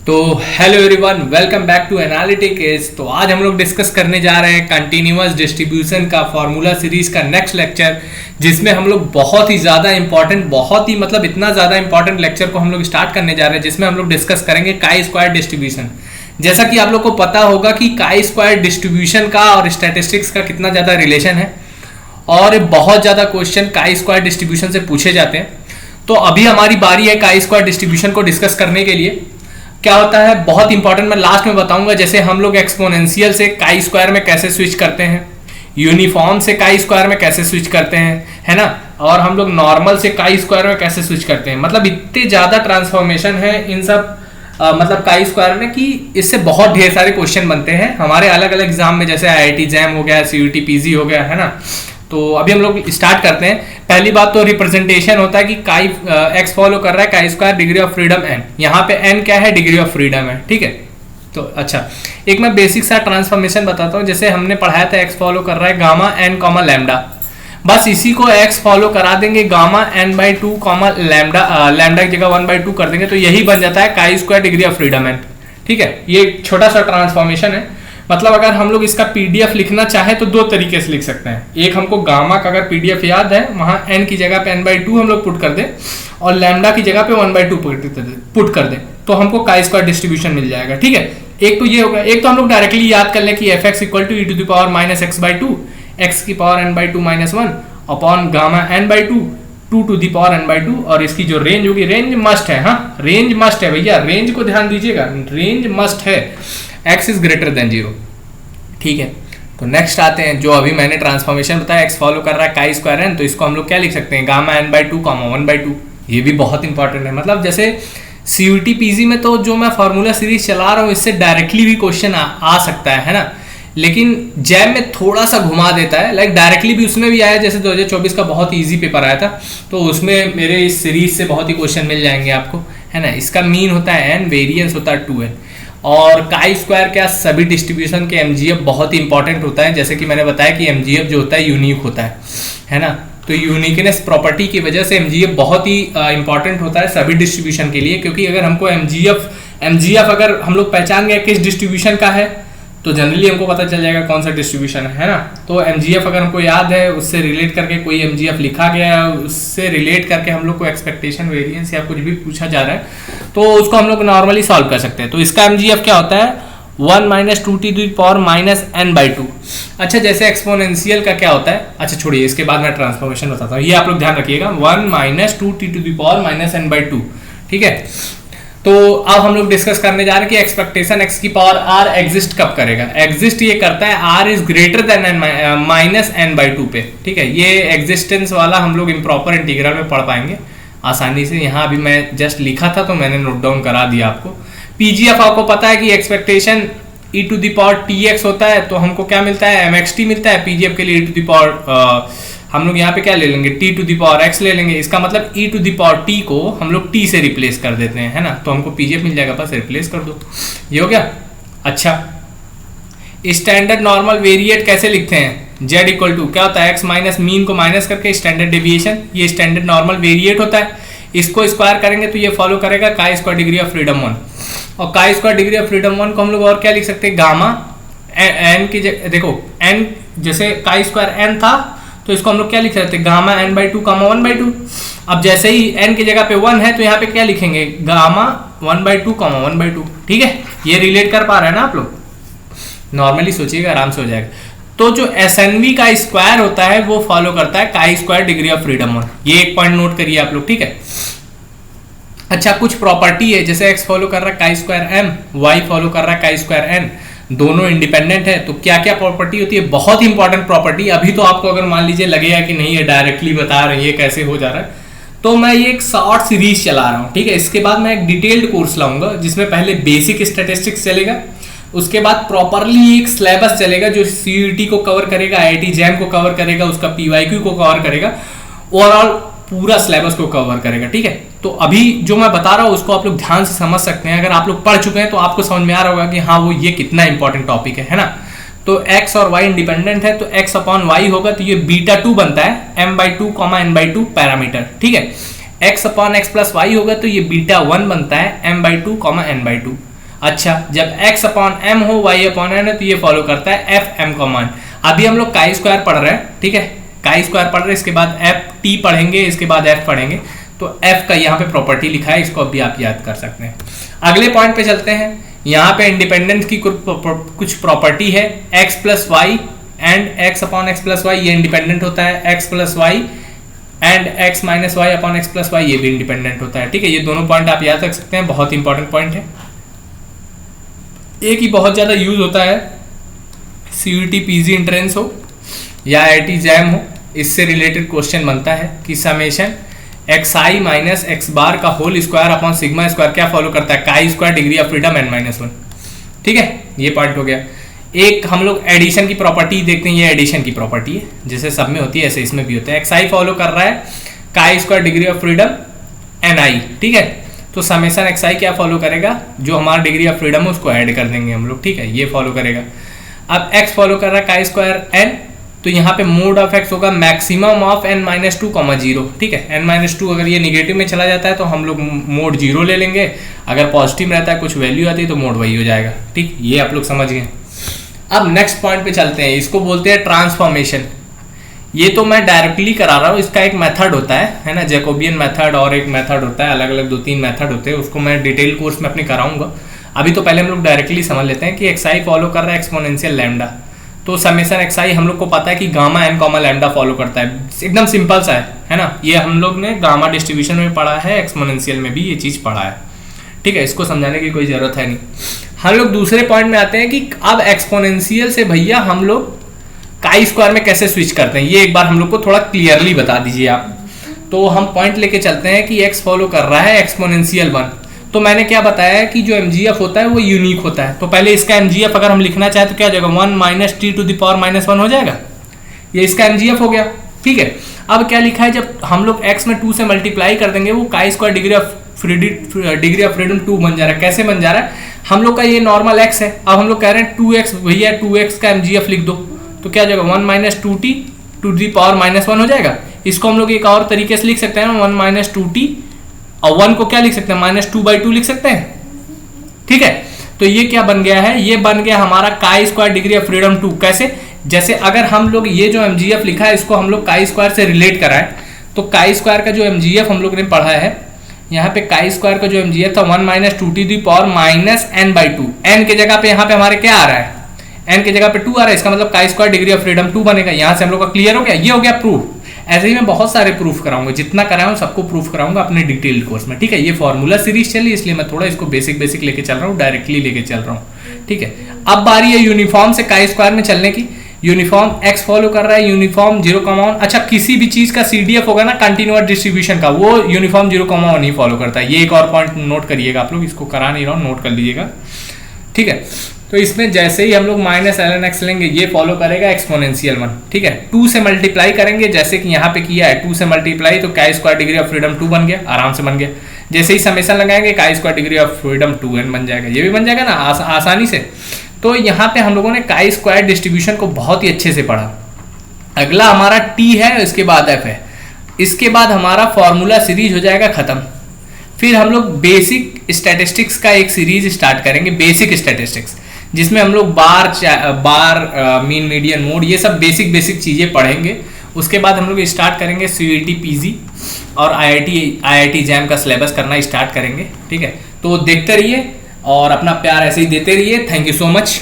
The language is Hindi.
तो hello everyone, welcome back to analytics. तो आज हम लोग डिस्कस करने जा रहे हैं कंटिन्यूअस डिस्ट्रीब्यूशन का फॉर्मूला सीरीज का नेक्स्ट लेक्चर, जिसमें हम लोग बहुत ही ज़्यादा इंपॉर्टेंट, बहुत ही मतलब इतना ज़्यादा इंपॉर्टेंट लेक्चर को हम लोग स्टार्ट करने जा रहे हैं, जिसमें हम लोग डिस्कस करेंगे काई स्क्वायर डिस्ट्रीब्यूशन। जैसा कि आप लोग को पता होगा कि काई स्क्वायर डिस्ट्रीब्यूशन का और स्टैटिस्टिक्स का कितना ज़्यादा रिलेशन है, और बहुत ज़्यादा क्वेश्चन काई स्क्वायर डिस्ट्रीब्यूशन से पूछे जाते हैं। तो अभी हमारी बारी है काई स्क्वायर डिस्ट्रीब्यूशन को डिस्कस करने के लिए। क्या होता है, बहुत इंपॉर्टेंट, मैं लास्ट में बताऊंगा। जैसे हम लोग एक्सपोनेंशियल से काई स्क्वायर में कैसे स्विच करते हैं, यूनिफॉर्म से काई स्क्वायर में कैसे स्विच करते हैं, है ना, और हम लोग नॉर्मल से काई स्क्वायर में कैसे स्विच करते हैं। मतलब इतने ज्यादा ट्रांसफॉर्मेशन है इन सब मतलब काई स्क्वायर में कि इससे बहुत ढेर सारे क्वेश्चन बनते हैं हमारे अलग अलग एग्जाम में, जैसे IIT जैम हो गया, CUT PG हो गया, है ना। तो अभी हम लोग स्टार्ट करते हैं। पहली बात तो रिप्रेजेंटेशन होता है कि काई एक्स फॉलो कर रहा है chi square degree of freedom n। यहाँ पे n क्या है, डिग्री ऑफ फ्रीडम है, ठीक है। तो अच्छा, एक मैं बेसिक सा ट्रांसफॉर्मेशन बताता हूँ। जैसे हमने पढ़ाया था, एक्स फॉलो कर रहा है गामा n कॉमा लैम्डा, बस इसी को x फॉलो करा देंगे गामा n/2 कॉमा लैम्डा की जगह 1/2 कर देंगे, तो यही बन जाता है chi square degree of freedom n, ठीक है। ये छोटा सा ट्रांसफॉर्मेशन है। मतलब अगर हम लोग इसका पीडीएफ लिखना चाहे तो दो तरीके से लिख सकते हैं। एक, हमको गामा का अगर पीडीएफ याद है, वहां n की जगह पे n/2 हम लोग पुट कर दें और लैम्डा की जगह पे 1/2 पुट कर दें, तो हमको काई स्क्वायर डिस्ट्रीब्यूशन मिल जाएगा, ठीक है। एक तो ये होगा। एक तो हम लोग डायरेक्टली याद कर लें कि fx equal to e⁻ x/2 x की power n/2 - 1 upon gamma n/2 2 to the power n/2, और इसकी जो रेंज होगी, रेंज मस्ट है, हाँ रेंज मस्ट है भैया, रेंज को ध्यान दीजिएगा, रेंज मस्ट है, x इज ग्रेटर देन 0, ठीक है। तो नेक्स्ट आते हैं, जो अभी मैंने ट्रांसफॉर्मेशन बताया, x फॉलो कर रहा है काई स्क्वायर n, तो इसको हम लोग क्या लिख सकते हैं, गामा n/2 1/2। ये भी बहुत इंपॉर्टेंट है। मतलब जैसे CUT PG में तो जो मैं फॉर्मूला सीरीज चला रहा हूँ, इससे डायरेक्टली भी क्वेश्चन आ सकता है ना, लेकिन जैम में थोड़ा सा घुमा देता है। लाइक डायरेक्टली भी उसमें भी आया, जैसे 2024 का बहुत इजी पेपर आया था, तो उसमें मेरे इस सीरीज से बहुत ही क्वेश्चन मिल जाएंगे आपको, है ना। इसका मीन होता है n, वेरिएंस होता है 2n, और काई स्क्वायर क्या, सभी डिस्ट्रीब्यूशन के MGF बहुत ही इंपॉर्टेंट होता है। जैसे कि मैंने बताया कि MGF जो होता है यूनिक होता है ना। तो यूनिकनेस प्रॉपर्टी की वजह से MGF बहुत ही इंपॉर्टेंट होता है सभी डिस्ट्रीब्यूशन के लिए, क्योंकि अगर हमको MGF अगर हम लोग पहचान गए किस डिस्ट्रीब्यूशन का है, तो जनरली हमको पता चल जाएगा कौन सा डिस्ट्रीब्यूशन है ना। तो MGF अगर हमको याद है, उससे रिलेट करके कोई MGF लिखा गया है, उससे रिलेट करके हम लोग को एक्सपेक्टेशन, वेरिएंस या कुछ भी पूछा जा रहा है, तो उसको हम लोग नॉर्मली सॉल्व कर सकते हैं। तो इसका MGF क्या होता है, 1 - 2 to the power -n/2। अच्छा, जैसे एक्सपोनेंशियल का क्या होता है, अच्छा छोड़िए, इसके बाद मैं ट्रांसफॉर्मेशन बताता हूँ, ये आप लोग ध्यान रखिएगा, 1 - 2 to the power -n/2, ठीक है। तो अब हम लोग डिस्कस करने जा रहे हैं कि एक्सपेक्टेशन x की पावर r एग्जिस्ट कब करेगा। एग्जिस्ट ये करता है r is greater than -n/2 पे, ठीक है। ये एग्जिस्टेंस वाला हम लोग इम्प्रॉपर इंटीग्रल में पढ़ पाएंगे आसानी से। यहाँ अभी मैं जस्ट लिखा था तो मैंने नोट डाउन करा दिया आपको। PGF आपको पता है कि एक्सपेक्टेशन e⁻TX होता है, तो हमको क्या मिलता है, mxt मिलता है। PGF के लिए हम लोग यहाँ पे क्या ले लेंगे, t⁻x ले लेंगे। इसका मतलब e⁻t को हम लोग t से रिप्लेस कर देते हैं, है ना, तो हमको PGF मिल जाएगा, बस रिप्लेस कर दो, ये हो गया। अच्छा, स्टैंडर्ड नॉर्मल वेरिएट कैसे लिखते हैं, z इक्वल टू क्या होता है, x माइनस मीन को माइनस करके स्टैंडर्ड डेविएशन, ये स्टैंडर्ड नॉर्मल वेरिएट होता है। इसको स्क्वायर करेंगे तो ये फॉलो करेगा काई स्क्वायर डिग्री ऑफ फ्रीडम 1, और काई स्क्वायर डिग्री ऑफ फ्रीडम 1 को हम लोग और क्या लिख सकते हैं, गामा n की देखो n, जैसे काई स्क्वायर n था तो इसको हम लोग क्या लिख सकते हैं, गामा n/2 1/2। अब जैसे ही n की जगह पे 1 है, तो यहाँ पे क्या लिखेंगे, गामा 1/2 1/2, ठीक है। ये रिलेट कर पा रहे हैं ना आप लोग, नॉर्मली सोचिएगा, आराम से हो जाएगा। तो जो SNV का स्क्वायर होता है वो फॉलो करता है chi square degree of freedom 1, ये एक पॉइंट नोट करिए आप लोग, ठीक है। अच्छा, कुछ प्रॉपर्टी है, जैसे x फॉलो कर रहा है chi square m, y follow कर रहा है काई स्क्वायर n, दोनों इंडिपेंडेंट है, तो क्या क्या प्रॉपर्टी होती है, बहुत इंपॉर्टेंट प्रॉपर्टी। अभी तो आपको अगर मान लीजिए लगेगा कि नहीं ये डायरेक्टली बता रहे हैं, ये कैसे हो जा रहा है, तो मैं ये एक शॉर्ट सीरीज चला रहा हूँ, ठीक है। इसके बाद मैं एक डिटेल्ड कोर्स लाऊंगा, जिसमें पहले बेसिक स्टैटिस्टिक्स चलेगा, उसके बाद प्रॉपरली एक सिलेबस चलेगा जो CUT को कवर करेगा, IIT जैम को कवर करेगा, उसका PYQ को कवर करेगा, ओवरऑल पूरा सिलेबस को कवर करेगा, ठीक है। तो अभी जो मैं बता रहा हूँ उसको आप लोग ध्यान से समझ सकते हैं। अगर आप लोग पढ़ चुके हैं तो आपको समझ में आ रहा होगा कि हाँ वो ये कितना इंपॉर्टेंट टॉपिक है ना। तो x और y इंडिपेंडेंट है, तो x अपॉन y होगा, तो ये β2 बनता है m/2 n/2 पैरामीटर, ठीक है। x upon x plus y होगा, तो ये β1 बनता है m/2 n/2। अच्छा, जब x अपॉन m हो, y अपॉन n है, तो ये फॉलो करता है एफ एम का मान। अभी हम लोग काई स्क्वायर पढ़ रहे हैं, ठीक है, काई स्क्वायर पढ़ रहे हैं, इसके बाद एफ टी पढ़ेंगे, इसके बाद एफ पढ़ेंगे, तो एफ का यहाँ पे प्रॉपर्टी लिखा है, इसको अभी आप याद कर सकते हैं। अगले पॉइंट पे चलते हैं। यहाँ पे इंडिपेंडेंस की कुछ प्रॉपर्टी है, x plus Y and x upon X plus Y, ये इंडिपेंडेंट होता है, x plus Y and x minus Y upon X plus Y, ये भी इंडिपेंडेंट होता है, ठीक है। ये दोनों पॉइंट आप याद रख सकते हैं, बहुत इंपॉर्टेंट पॉइंट है। एक ही बहुत ज़्यादा यूज होता है, CUET पीजी एंट्रेंस हो या IIT जैम हो, इससे रिलेटेड क्वेश्चन बनता है कि summation xi minus X bar का whole square upon sigma square क्या फॉलो करता है, chi square degree of freedom n minus one, ठीक है, ये पॉइंट हो गया। एक हम लोग एडिशन की प्रॉपर्टी देखते हैं, ये एडिशन की प्रॉपर्टी है, जैसे सब में होती है ऐसे इसमें भी होता है। xi फॉलो कर रहा है chi square degree of freedom ni, ठीक है, तो समेशन xi क्या फॉलो करेगा, जो हमारा डिग्री ऑफ फ्रीडम है उसको ऐड कर देंगे हम लोग, ठीक है, ये फॉलो करेगा। अब x फॉलो कर रहा है काई स्क्वायर n, तो यहाँ पे मोड ऑफ x होगा maximum of n minus two comma zero, ठीक है, n माइनस टू अगर ये निगेटिव में चला जाता है तो हम लोग मोड जीरो ले लेंगे, अगर पॉजिटिव रहता है कुछ वैल्यू आती है तो मोड वही हो जाएगा, ठीक, ये आप लोग समझ गए। अब नेक्स्ट पॉइंट पे चलते हैं, इसको बोलते हैं ट्रांसफॉर्मेशन। ये तो मैं डायरेक्टली करा रहा हूँ, इसका एक मेथड होता है ना, जैकोबियन मेथड, और एक मेथड होता है, अलग अलग 2-3 मेथड होते हैं, उसको मैं डिटेल कोर्स में अपने कराऊंगा। अभी तो पहले हम लोग डायरेक्टली समझ लेते हैं कि xi फॉलो कर रहा है एक्सपोनेंशियल लैम्डा, तो समेशन xi हम लोग को पता है कि gamma n comma lambda follow करता है, एकदम सिंपल सा है ना, ये हम लोग ने गामा डिस्ट्रीब्यूशन में पढ़ा है, एक्सपोनेंशियल में भी ये चीज़ पढ़ा है, ठीक है, इसको समझाने की कोई ज़रूरत है नहीं। हम लोग दूसरे पॉइंट में आते हैं कि अब एक्सपोनेंशियल से भैया हम लोग काई स्क्वायर में कैसे स्विच करते हैं, ये एक बार हम लोग को थोड़ा क्लियरली बता दीजिए आप। तो हम पॉइंट लेके चलते हैं कि x फॉलो कर रहा है एक्सपोनेंशियल 1, तो मैंने क्या बताया कि जो mgf होता है वो यूनिक होता है, तो पहले इसका mgf अगर हम लिखना चाहे तो क्या हो जाएगा, 1 minus T to the power minus 1 हो जाएगा, ये इसका mgf हो गया, ठीक है। अब क्या लिखा है, जब हम लोग x में 2 से मल्टीप्लाई कर देंगे वो काई स्क्वायर डिग्री ऑफ फ्रीडम 2 बन जा रहा है। कैसे बन जा रहा है, हम लोग का ये नॉर्मल x है, अब हम लोग कह रहे हैं 2x, भैया 2x का mgf लिख दो, तो क्या हो जाएगा 1 minus two T to the power minus 1 हो जाएगा। इसको हम लोग एक और तरीके से लिख सकते हैं, 1 माइनस टू टी, और 1 को क्या लिख सकते हैं, माइनस 2/2 लिख सकते हैं, ठीक है। तो ये क्या बन गया है, ये बन गया हमारा काई स्क्वायर डिग्री ऑफ फ्रीडम 2। कैसे, जैसे अगर हम लोग ये जो mgf लिखा है इसको हम लोग काई स्क्वायर से रिलेट कराएं, तो काई स्क्वायर का जो mgf हम लोग ने पढ़ा है, यहाँ पे काई स्क्वायर का जो mgf था 1 माइनस टू टी दी पावर माइनस n/2, n के जगह पे यहाँ पे हमारे क्या आ रहा है, n के जगह पे 2 आ रहा है, इसका मतलब काई स्क्वायर डिग्री ऑफ फ्रीडम 2 बनेगा। यहाँ से हम लोग का क्लियर हो गया, ये हो गया प्रूफ। ऐसे ही मैं बहुत सारे प्रूफ कराऊंगा, जितना कराऊं सबको प्रूफ कराऊंगा अपने डिटेल कोर्स में, ठीक है। ये फॉर्मूला सीरीज चली इसलिए मैं थोड़ा इसको बेसिक लेके चल रहा हूँ, डायरेक्टली लेके चल रहा हूँ, ठीक है। अब बारी है यूनिफॉर्म से काई स्क्वायर में चलने की। यूनिफॉर्म x फॉलो कर रहा है, यूनिफॉर्म 0,1। अच्छा, किसी भी चीज का CDF होगा ना कंटिन्यूअस डिस्ट्रीब्यूशन का, वो यूनिफॉर्म 0,1 ही फॉलो करता है। ये एक और पॉइंट नोट करिएगा आप लोग, इसको करा नहीं रहा हूँ, नोट कर लीजिएगा, ठीक है। तो इसमें जैसे ही हम लोग माइनस ln x लेंगे ये फॉलो करेगा एक्सपोनेंशियल 1, ठीक है। 2 से मल्टीप्लाई करेंगे जैसे कि यहाँ पे किया है, 2 से मल्टीप्लाई तो काई स्क्वायर डिग्री ऑफ फ्रीडम 2 बन गया, आराम से बन गया। जैसे ही समेशन लगाएंगे काई square degree of freedom 2n बन जाएगा, ये भी बन जाएगा ना आसानी से। तो यहाँ पे हम लोगों ने काई स्क्वायर डिस्ट्रीब्यूशन को बहुत ही अच्छे से पढ़ा। अगला हमारा t है, इसके बाद f है, इसके बाद हमारा फॉर्मूला सीरीज हो जाएगा खत्म। फिर हम लोग बेसिक स्टैटिस्टिक्स का एक सीरीज स्टार्ट करेंगे, बेसिक स्टैटिस्टिक्स, जिसमें हम लोग बार मीन मीडियन मोड ये सब बेसिक चीजें पढ़ेंगे। उसके बाद हम लोग स्टार्ट करेंगे CUET पीजी और IIT जैम का सिलेबस करना स्टार्ट करेंगे, ठीक है। तो देखते रहिए और अपना प्यार ऐसे ही देते रहिए। Thank you so much.